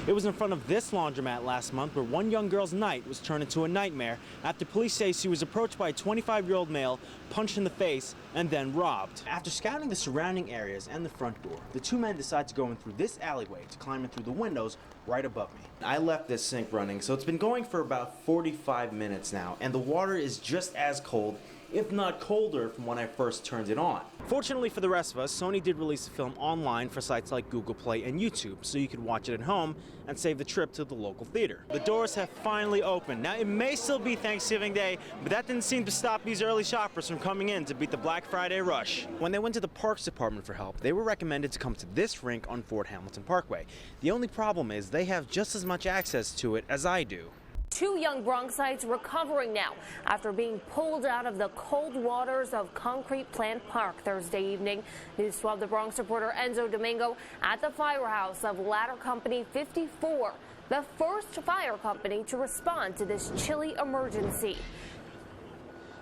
It was in front of this laundromat last month where one young girl's night was turned into a nightmare after police say she was approached by a 25-year-old male, punched in the face, and then robbed. After scouting the surrounding areas and the front door, the two men decided to go in through this alleyway to climb in through the windows right above me. I left this sink running, so it's been going for about 45 minutes now, and the water is just as cold, if not colder, from when I first turned it on. Fortunately for the rest of us, Sony did release the film online for sites like Google Play and YouTube, so you could watch it at home and save the trip to the local theater. The doors have finally opened. Now, it may still be Thanksgiving Day, but that didn't seem to stop these early shoppers from coming in to beat the Black Friday rush. When they went to the Parks Department for help, they were recommended to come to this rink on Fort Hamilton Parkway. The only problem is they have just as much access to it as I do. Two young Bronxites recovering now after being pulled out of the cold waters of Concrete Plant Park Thursday evening. News 12 The Bronx reporter Enzo Domingo at the firehouse of Ladder Company 54, the first fire company to respond to this chilly emergency.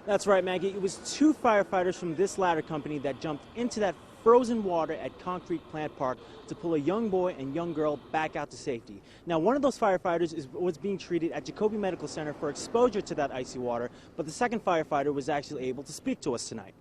That's right, Maggie. It was two firefighters from this ladder company that jumped into that frozen water at Concrete Plant Park to pull a young boy and young girl back out to safety. Now, one of those firefighters was being treated at Jacoby Medical Center for exposure to that icy water, but the second firefighter was actually able to speak to us tonight.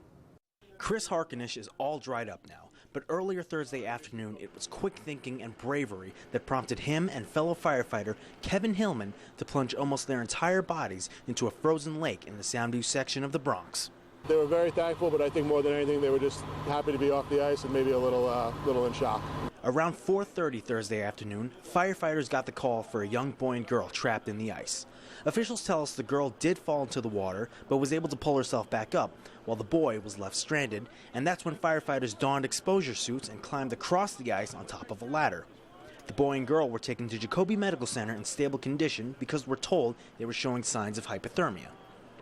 Chris Harkinish is all dried up now, but earlier Thursday afternoon, it was quick thinking and bravery that prompted him and fellow firefighter Kevin Hillman to plunge almost their entire bodies into a frozen lake in the Soundview section of the Bronx. They were very thankful, but I think more than anything, they were just happy to be off the ice and maybe a little in shock. Around 4:30 Thursday afternoon, firefighters got the call for a young boy and girl trapped in the ice. Officials tell us the girl did fall into the water, but was able to pull herself back up, while the boy was left stranded, and that's when firefighters donned exposure suits and climbed across the ice on top of a ladder. The boy and girl were taken to Jacoby Medical Center in stable condition because we're told they were showing signs of hypothermia.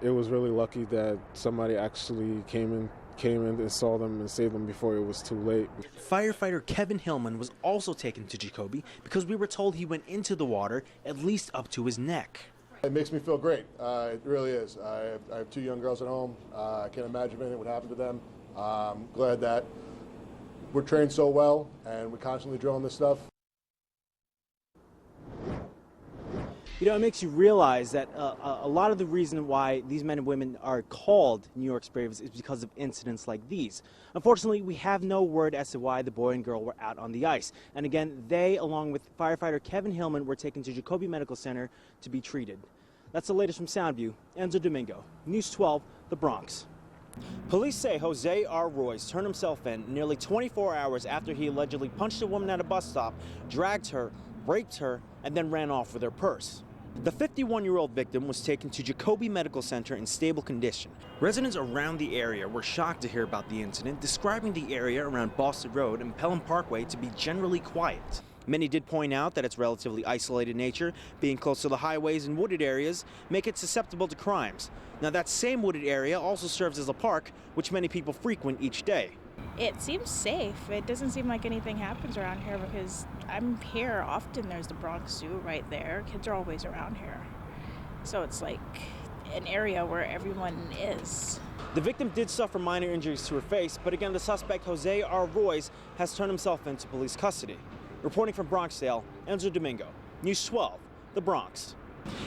It was really lucky that somebody actually came in and saw them and saved them before it was too late. Firefighter Kevin Hillman was also taken to Jacoby because we were told he went into the water at least up to his neck. It makes me feel great. It really is. I have two young girls at home. I can't imagine if anything would happen to them. I'm glad that we're trained so well and we constantly drill on this stuff. You know, it makes you realize that a lot of the reason why these men and women are called New York's bravest is because of incidents like these. Unfortunately, we have no word as to why the boy and girl were out on the ice. And again, they, along with firefighter Kevin Hillman, were taken to Jacoby Medical Center to be treated. That's the latest from Soundview. Enzo Domingo, News 12, The Bronx. Police say Jose R. Royce turned himself in nearly 24 hours after he allegedly punched a woman at a bus stop, dragged her, raped her, and then ran off with her purse. The 51-year-old victim was taken to Jacoby Medical Center in stable condition. Residents around the area were shocked to hear about the incident, describing the area around Boston Road and Pelham Parkway to be generally quiet. Many did point out that its relatively isolated nature, being close to the highways and wooded areas, make it susceptible to crimes. Now, that same wooded area also serves as a park, which many people frequent each day. It seems safe. It doesn't seem like anything happens around here because I'm here often. There's the Bronx Zoo right there. Kids are always around here. So it's like an area where everyone is. The victim did suffer minor injuries to her face, but again, the suspect, Jose R. Royce, has turned himself into police custody. Reporting from Bronxdale, Enzo Domingo, News 12, The Bronx.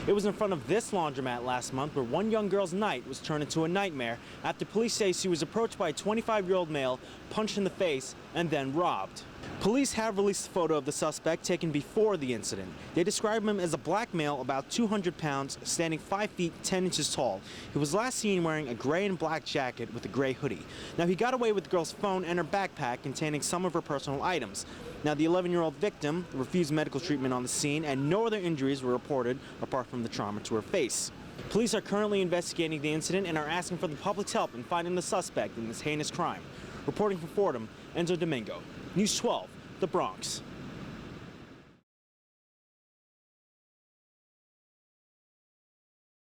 It was in front of this laundromat last month where one young girl's night was turned into a nightmare after police say she was approached by a 25-year-old male, punched in the face, and then robbed. Police have released a photo of the suspect taken before the incident. They describe him as a black male about 200 pounds, standing 5 feet 10 inches tall. He was last seen wearing a gray and black jacket with a gray hoodie. Now, he got away with the girl's phone and her backpack containing some of her personal items. Now, the 11-year-old victim refused medical treatment on the scene, and no other injuries were reported apart from the trauma to her face. Police are currently investigating the incident and are asking for the public's help in finding the suspect in this heinous crime. Reporting from Fordham, Enzo Domingo, News 12, The Bronx.